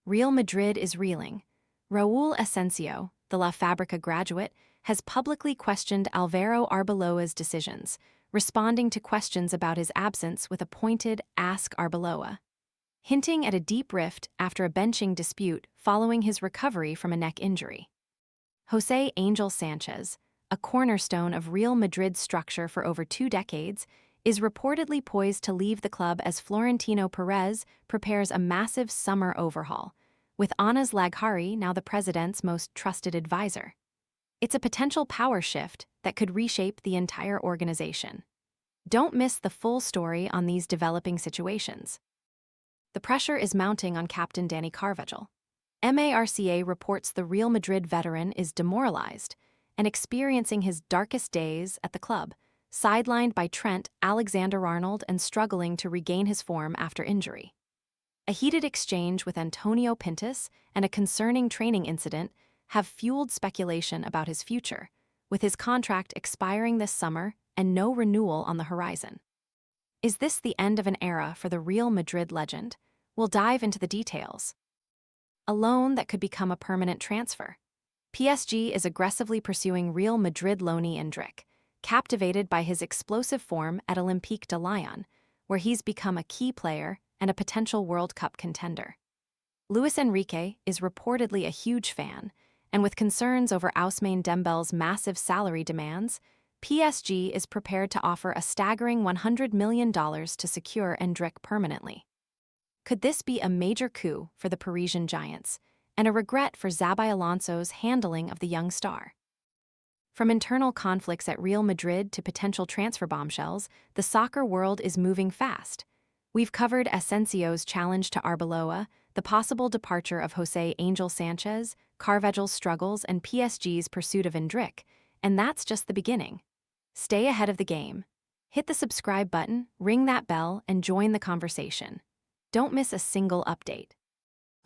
Real Madrid is reeling. Raul Asencio, the La Fabrica graduate, has publicly questioned Alvaro Arbeloa's decisions, responding to questions about his absence with a pointed "Ask Arbeloa," hinting at a deep rift after a benching dispute following his recovery from a neck injury. Jose Angel Sanchez, a cornerstone of Real Madrid's structure for over 2 decades, is reportedly poised to leave the club as Florentino Perez prepares a massive summer overhaul, with Anas Laghari now the president's most trusted advisor. It's a potential power shift that could reshape the entire organization. Don't miss the full story on these developing situations. The pressure is mounting on captain Dani Carvajal. Marca reports the Real Madrid veteran is demoralized and experiencing his darkest days at the club, sidelined by Trent Alexander-Arnold and struggling to regain his form after injury. A heated exchange with Antonio Pintus and a concerning training incident have fueled speculation about his future, with his contract expiring this summer and no renewal on the horizon. Is this the end of an era for the Real Madrid legend? We'll dive into the details. A loan that could become a permanent transfer. PSG is aggressively pursuing Real Madrid loanee Endrick, captivated by his explosive form at Olympique de Lyon, where he's become a key player and a potential World Cup contender. Luis Enrique is reportedly a huge fan, and with concerns over Ousmane Dembele's massive salary demands, PSG is prepared to offer a staggering $100 million to secure Endrick permanently. Could this be a major coup for the Parisian giants, and a regret for Xabi Alonso's handling of the young star? From internal conflicts at Real Madrid to potential transfer bombshells, the soccer world is moving fast. We've covered Asencio's challenge to Arbeloa, the possible departure of Jose Angel Sanchez, Carvajal's struggles, and PSG's pursuit of Endrick, and that's just the beginning. Stay ahead of the game. Hit the subscribe button, ring that bell, and join the conversation. Don't miss a single update.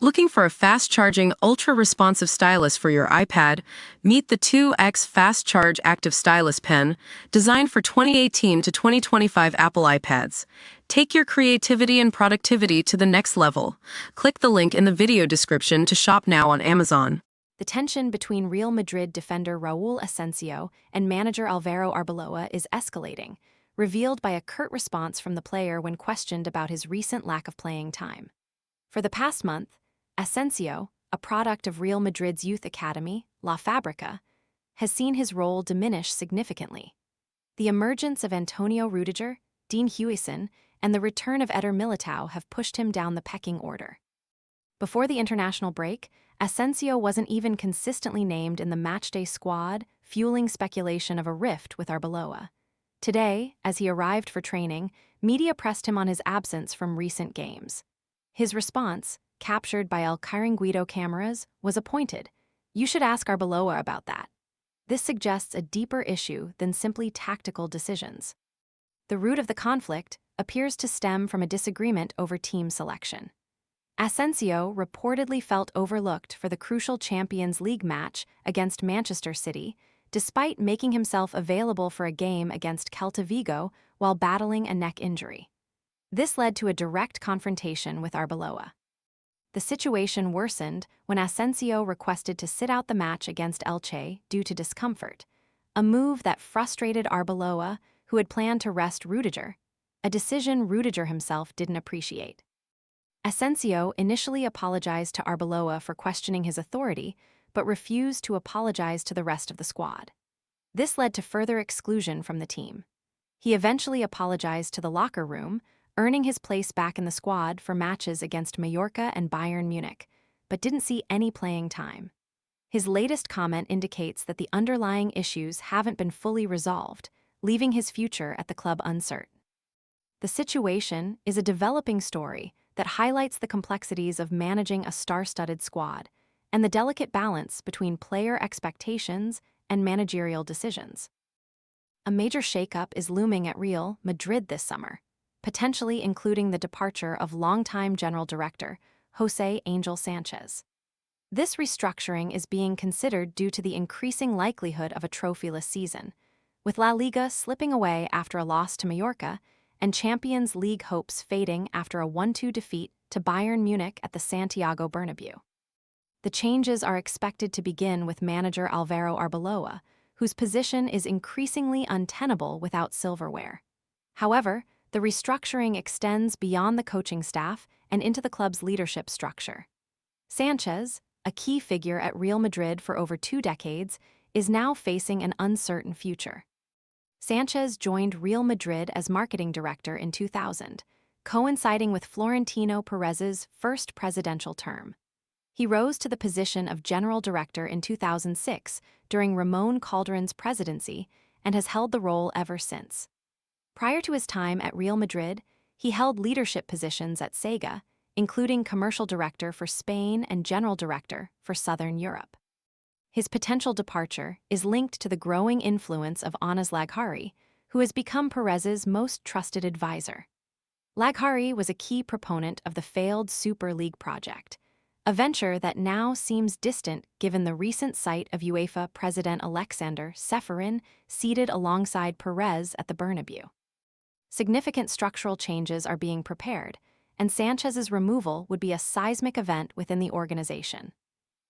Looking for a fast-charging, ultra-responsive stylus for your iPad? Meet the 2X Fast Charge Active Stylus Pen, designed for 2018 to 2025 Apple iPads. Take your creativity and productivity to the next level. Click the link in the video description to shop now on Amazon. The tension between Real Madrid defender Raul Asencio and manager Alvaro Arbeloa is escalating, revealed by a curt response from the player when questioned about his recent lack of playing time. For the past month, Asencio, a product of Real Madrid's youth academy, La Fabrica, has seen his role diminish significantly. The emergence of Antonio Rudiger, Dean Huijsen, and the return of Eder Militao have pushed him down the pecking order. Before the international break, Asencio wasn't even consistently named in the matchday squad, fueling speculation of a rift with Arbeloa. Today, as he arrived for training, media pressed him on his absence from recent games. His response, captured by El Chiringuito cameras, was a pointed, "You should ask Arbeloa about that." This suggests a deeper issue than simply tactical decisions. The root of the conflict appears to stem from a disagreement over team selection. Asencio reportedly felt overlooked for the crucial Champions League match against Manchester City, despite making himself available for a game against Celta Vigo while battling a neck injury. This led to a direct confrontation with Arbeloa. The situation worsened when Asencio requested to sit out the match against Elche due to discomfort, a move that frustrated Arbeloa, who had planned to rest Rudiger, a decision Rudiger himself didn't appreciate. Asencio initially apologized to Arbeloa for questioning his authority, but refused to apologize to the rest of the squad. This led to further exclusion from the team. He eventually apologized to the locker room, earning his place back in the squad for matches against Mallorca and Bayern Munich, but didn't see any playing time. His latest comment indicates that the underlying issues haven't been fully resolved, leaving his future at the club uncertain. The situation is a developing story that highlights the complexities of managing a star-studded squad and the delicate balance between player expectations and managerial decisions. A major shakeup is looming at Real Madrid this summer, potentially including the departure of longtime general director Jose Angel Sanchez. This restructuring is being considered due to the increasing likelihood of a trophyless season, with La Liga slipping away after a loss to Mallorca and Champions League hopes fading after a 1-2 defeat to Bayern Munich at the Santiago Bernabeu. The changes are expected to begin with manager Alvaro Arbeloa, whose position is increasingly untenable without silverware. However, the restructuring extends beyond the coaching staff and into the club's leadership structure. Sanchez, a key figure at Real Madrid for over 2 decades, is now facing an uncertain future. Sanchez joined Real Madrid as marketing director in 2000, coinciding with Florentino Perez's first presidential term. He rose to the position of general director in 2006 during Ramon Calderon's presidency and has held the role ever since. Prior to his time at Real Madrid, he held leadership positions at Sega, including commercial director for Spain and general director for Southern Europe. His potential departure is linked to the growing influence of Anas Laghari, who has become Perez's most trusted advisor. Laghari was a key proponent of the failed Super League project, a venture that now seems distant given the recent sight of UEFA President Alexander Ceferin seated alongside Perez at the Bernabeu. Significant structural changes are being prepared, and Sanchez's removal would be a seismic event within the organization.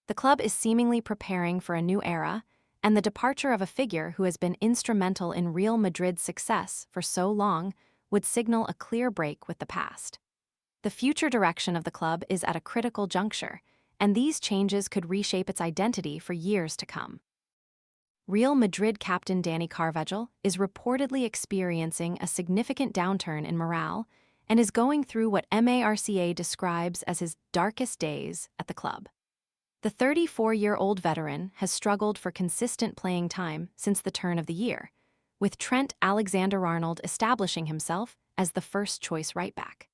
The club is seemingly preparing for a new era, and the departure of a figure who has been instrumental in Real Madrid's success for so long would signal a clear break with the past. The future direction of the club is at a critical juncture, and these changes could reshape its identity for years to come. Real Madrid captain Dani Carvajal is reportedly experiencing a significant downturn in morale and is going through what Marca describes as his darkest days at the club. The 34-year-old veteran has struggled for consistent playing time since the turn of the year, with Trent Alexander-Arnold establishing himself as the first-choice right-back.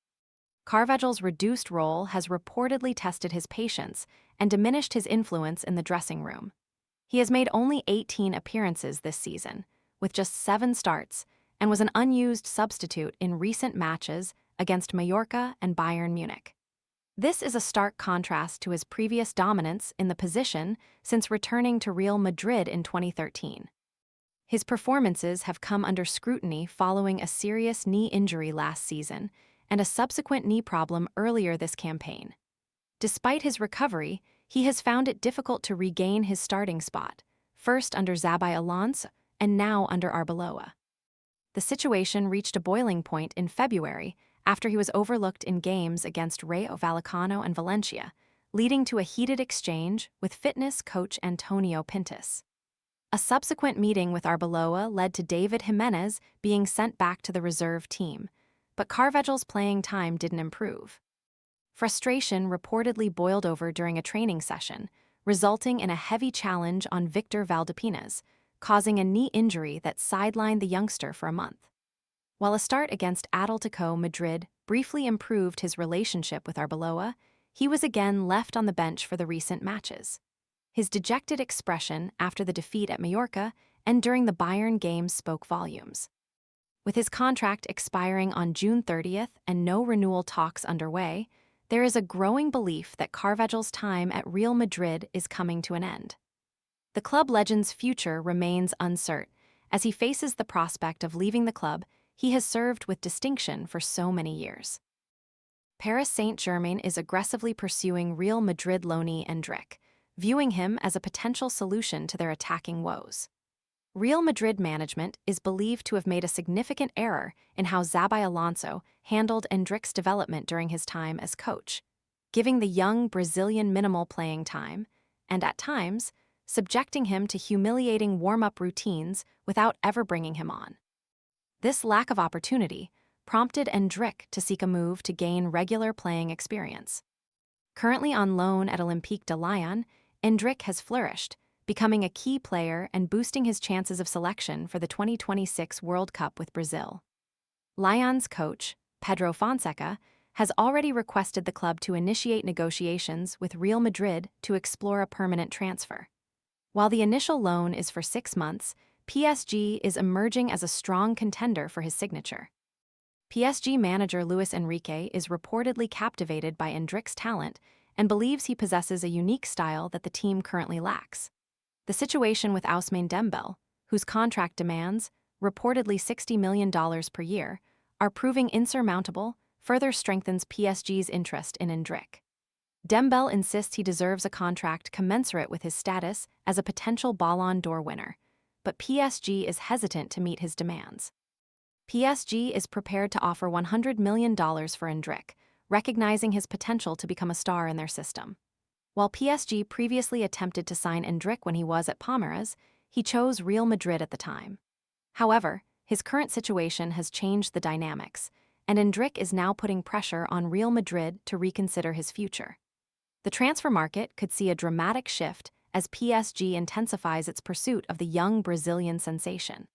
Carvajal's reduced role has reportedly tested his patience and diminished his influence in the dressing room. He has made only 18 appearances this season, with just 7 starts, and was an unused substitute in recent matches against Mallorca and Bayern Munich. This is a stark contrast to his previous dominance in the position since returning to Real Madrid in 2013. His performances have come under scrutiny following a serious knee injury last season and a subsequent knee problem earlier this campaign. Despite his recovery, he has found it difficult to regain his starting spot, first under Xabi Alonso and now under Arbeloa. The situation reached a boiling point in February after he was overlooked in games against Rayo Vallecano and Valencia, leading to a heated exchange with fitness coach Antonio Pintus. A subsequent meeting with Arbeloa led to David Jimenez being sent back to the reserve team, but Carvajal's playing time didn't improve. Frustration reportedly boiled over during a training session, resulting in a heavy challenge on Victor Valdepines, causing a knee injury that sidelined the youngster for a month. While a start against Atletico Madrid briefly improved his relationship with Arbeloa, he was again left on the bench for the recent matches. His dejected expression after the defeat at Mallorca and during the Bayern game spoke volumes. With his contract expiring on June 30th and no renewal talks underway, there is a growing belief that Carvajal's time at Real Madrid is coming to an end. The club legend's future remains uncertain, as he faces the prospect of leaving the club he has served with distinction for so many years. Paris Saint-Germain is aggressively pursuing Real Madrid loanee Endrick, viewing him as a potential solution to their attacking woes. Real Madrid management is believed to have made a significant error in how Xabi Alonso handled Endrick's development during his time as coach, giving the young Brazilian minimal playing time and, at times, subjecting him to humiliating warm-up routines without ever bringing him on. This lack of opportunity prompted Endrick to seek a move to gain regular playing experience. Currently on loan at Olympique de Lyon, Endrick has flourished, becoming a key player and boosting his chances of selection for the 2026 World Cup with Brazil. Lyon's coach, Pedro Fonseca, has already requested the club to initiate negotiations with Real Madrid to explore a permanent transfer. While the initial loan is for 6 months, PSG is emerging as a strong contender for his signature. PSG manager Luis Enrique is reportedly captivated by Endrick's talent and believes he possesses a unique style that the team currently lacks. The situation with Ousmane Dembele, whose contract demands, reportedly $60 million per year, are proving insurmountable further strengthens PSG's interest in Endrick. Dembele insists he deserves a contract commensurate with his status as a potential Ballon d'Or winner, but PSG is hesitant to meet his demands. PSG is prepared to offer $100 million for Endrick, recognizing his potential to become a star in their system. While PSG previously attempted to sign Endrick when he was at Palmeiras, he chose Real Madrid at the time. However, his current situation has changed the dynamics, and Endrick is now putting pressure on Real Madrid to reconsider his future. The transfer market could see a dramatic shift as PSG intensifies its pursuit of the young Brazilian sensation.